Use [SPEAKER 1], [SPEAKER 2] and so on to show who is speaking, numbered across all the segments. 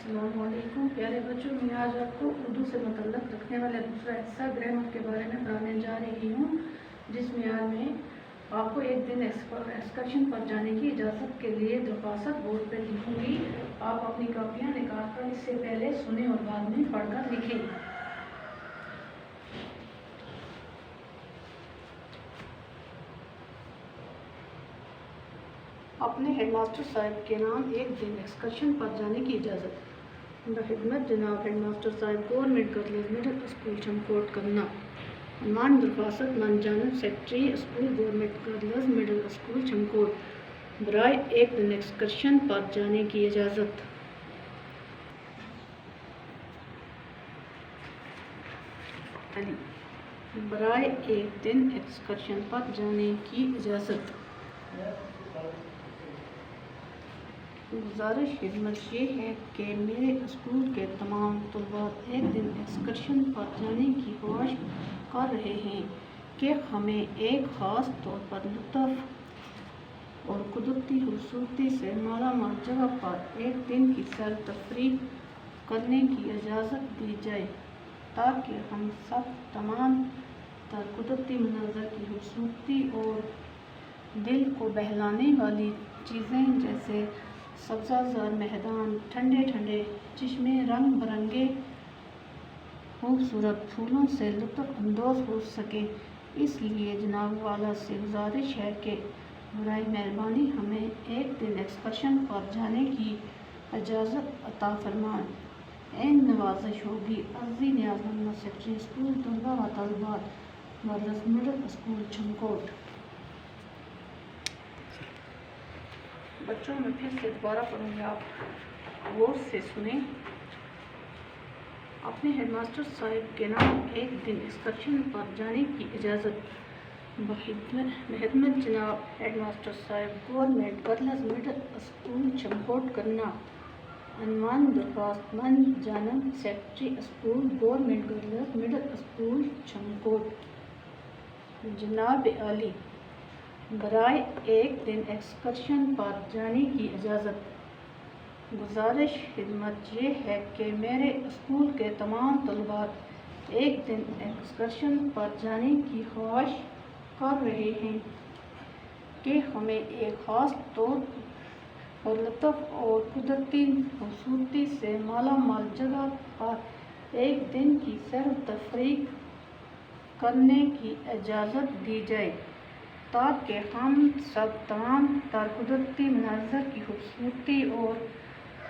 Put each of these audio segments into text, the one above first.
[SPEAKER 1] अस्सलाम वालेकुम प्यारे बच्चों, मैं आज आपको उर्दू से मुतल्लक़ रखने वाला दूसरा हिस्सा ग्रामर के बारे में पढ़ाने जा रही हूँ, जिसमें आज मैं आपको एक दिन एक्सकर्शन पर जाने की इजाज़त के लिए दरख्वास्त बोर्ड पर लिखूँगी। आप अपनी कापियाँ निकाल कर इससे पहले सुने और बाद में पढ़कर लिखें। अपने हेडमास्टर साहब के नाम एक दिन एक्सकर्शन पर जाने की इजाज़त। बखिदमत जनाब हेडमास्टर साहब, government girls middle school Chamkot करना। मान दरख्वास्त मनजानब secretary school government girls middle school Chamkot बराए एक दिन एक्सकर्शन पर जाने की इजाज़त। बराए एक दिन एक्सकर्शन पर जाने की इजाज़त। गुजारिश खिदमत ये है कि मेरे स्कूल के तमाम तलबा एक दिन एक्सकर्शन पर जाने की ख्वाहिश कर रहे हैं कि हमें एक ख़ास तौर पर लुत्फ़ और कुदरती खूबसूरती से मालामाल जगह पर एक दिन की सैर तफरीह करने की इजाज़त दी जाए, ताकि हम सब तमाम तर कुदरती मंज़र की खूबसूरती और दिल को बहलाने वाली चीज़ें जैसे सब्ज़ाज़ार मैदान, ठंडे ठंडे चश्मे, रंग बिरंगे खूबसूरत फूलों से लुत्फ़ अंदोज़ हो सकें। इसलिए जनाब वाला से गुजारिश है कि बराए मेहरबानी हमें एक दिन एक्सकर्शन पर जाने की इजाज़त अता फरमाएं। एन नवाजिश होगी अर्ज़ी न्याज़मंद सेक्रेटरी स्कूल तलबा व तलबात गर्ल्स मिडिल स्कूल चमकोट। बच्चों, मैं फिर से दोबारा पढ़ूँगी, आप गौर से सुने। अपने हेडमास्टर साहब के नाम एक दिन एक्सकर्शन पर जाने की इजाज़त। बखिदमत जनाब हेडमास्टर साहब, government girls middle school Chamkot करना। अनवान दरख्वास्त मनजानब secretary school government girls middle school Chamkot. जनाब आली, बराए एक दिन एक्सकर्शन पर जाने की इजाज़त। गुजारिश खिदमत ये है कि मेरे स्कूल के तमाम तलबा एक दिन एक्सकर्शन पर जाने की ख्वाहिश कर रहे हैं कि हमें एक ख़ास तौर पर लुत्फ़ और कुदरती खूबसूरती से मालामाल जगह पर एक दिन की सैर तफरीह करने की इजाज़त दी जाए, ताकि हम सब तमाम तर कुदरती मंज़र की खूबसूरती और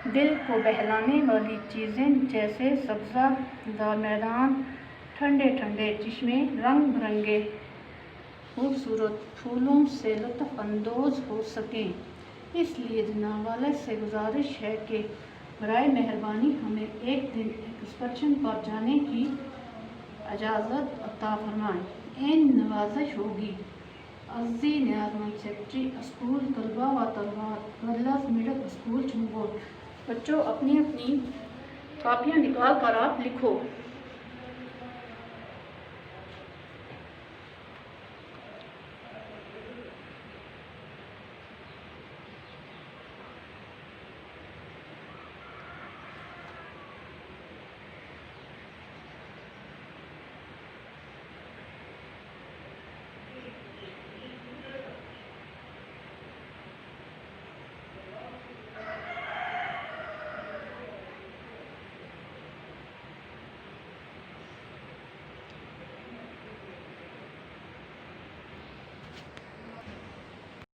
[SPEAKER 1] दिल को बहलाने वाली चीज़ें जैसे सब्ज़ाज़ार मैदान, ठंडे ठंडे चश्मे, रंग बिरंगे खूबसूरत फूलों से लुत्फ़ अंदोज़ हो सकें। इसलिए जनाब वाले से गुजारिश है कि बराए मेहरबानी हमें एक दिन एक्सकर्शन पर जाने की इजाज़त अता फरमाएं। एन नवाजिश होगी अर्ज़ी न्याज़मंद सेक्रेटरी स्कूल तलबा व तलबात गर्ल्स मिडिल स्कूल चमकोट। बच्चों, अपनी अपनी कापियाँ निकाल कर आप लिखो।